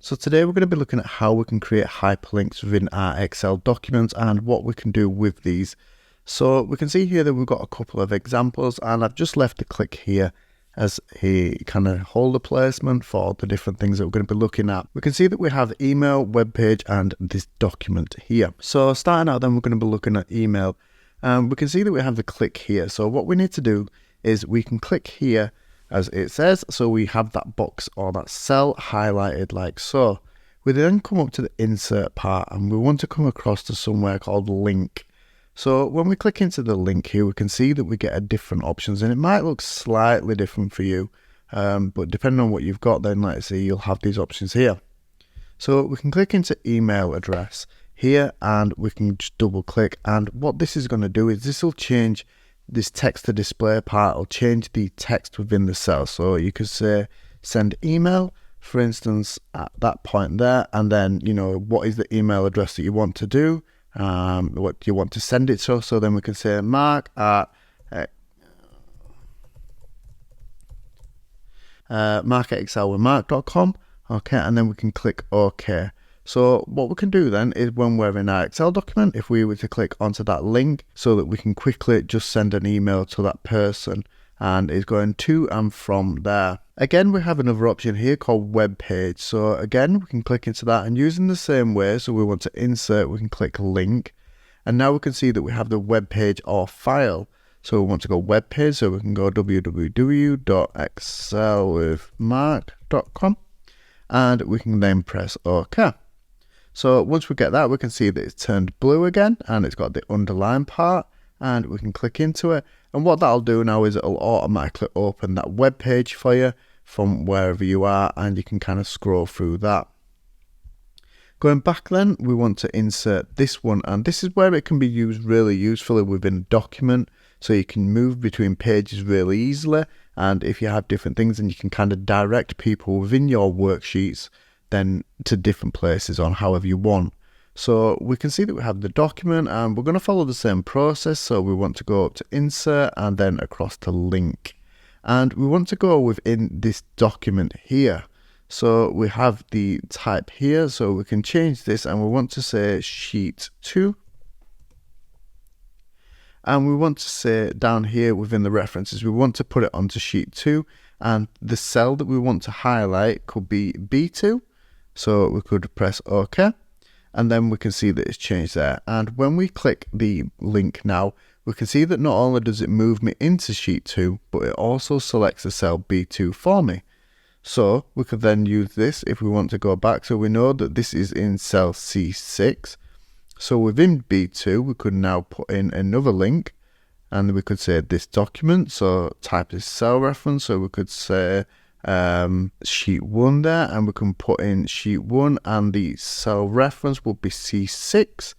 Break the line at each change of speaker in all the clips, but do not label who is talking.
So today we're going to be looking at how we can create hyperlinks within our Excel documents and what we can do with these. So we can see here that we've got a couple of examples, and I've just left the click here as a kind of holder placement for the different things that we're going to be looking at. We can see that we have email, web page, and this document here. So starting out, then we're going to be looking at email. We can see that we have the click here. So what we need to do is we can click here as it says, so we have that box or that cell highlighted like so. We then come up to the insert part and we want to come across to somewhere called link. So when we click into the link here, we can see that we get a different options, and it might look slightly different for you, but depending on what you've got, then let's see, you'll have these options here. So we can click into email address here and we can just double click, and what this is going to do is this will change this text to display part. Will change the text within the cell. So you could say send email, for instance, at that point there, and then what is the email address that you want to do, what you want to send it to. So then we can say mark at excelwithmark.com. okay, and then we can click OK. So what we can do then is when we're in our Excel document, if we were to click onto that link so that we can quickly just send an email to that person, and it's going to and from there. Again, we have another option here called web page. So again, we can click into that, and using the same way, so we want to insert, we can click link, and now we can see that we have the web page or file. So we want to go web page, so we can go www.excelwithmark.com, and we can then press OK. So once we get that, we can see that it's turned blue again, and it's got the underline part, and we can click into it. And what that'll do now is it'll automatically open that web page for you from wherever you are, and you can kind of scroll through that. Going back then, we want to insert this one, and this is where it can be used really usefully within a document. So you can move between pages really easily, and if you have different things, then you can kind of direct people within your worksheets then to different places on however you want. So we can see that we have the document, and we're going to follow the same process. So we want to go up to insert and then across to link, and we want to go within this document here. So we have the type here, so we can change this, and we want to say sheet 2, and we want to say down here within the references, we want to put it onto sheet 2, and the cell that we want to highlight could be B2. So we could press OK, and then we can see that it's changed there. And when we click the link now, we can see that not only does it move me into sheet 2, but it also selects the cell B2 for me. So we could then use this if we want to go back. So we know that this is in cell C6. So within B2, we could now put in another link, and we could say this document. So type this cell reference. So we could say sheet 1 there, and we can put in sheet 1, and the cell reference will be C6,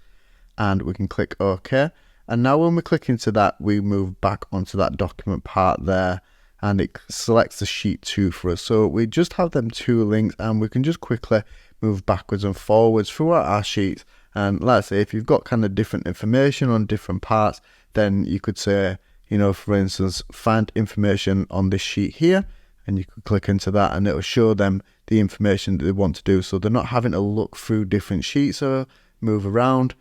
and we can click OK. And now when we click into that, we move back onto that document part there, and it selects the sheet 2 for us. So we just have them two links, and we can just quickly move backwards and forwards throughout our sheets. And let's say if you've got kind of different information on different parts, then you could say, for instance, find information on this sheet here, and you could click into that, and it'll show them the information that they want to do. So they're not having to look through different sheets or move around,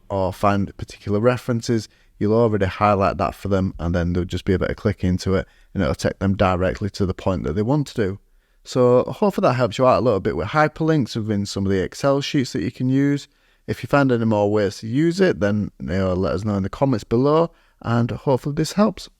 or find particular references. You'll already highlight that for them, and then they'll just be able to click into it, and it'll take them directly to the point that they want to do. So hopefully that helps you out a little bit with hyperlinks within some of the Excel sheets that you can use. If you find any more ways to use it, then let us know in the comments below, and hopefully this helps.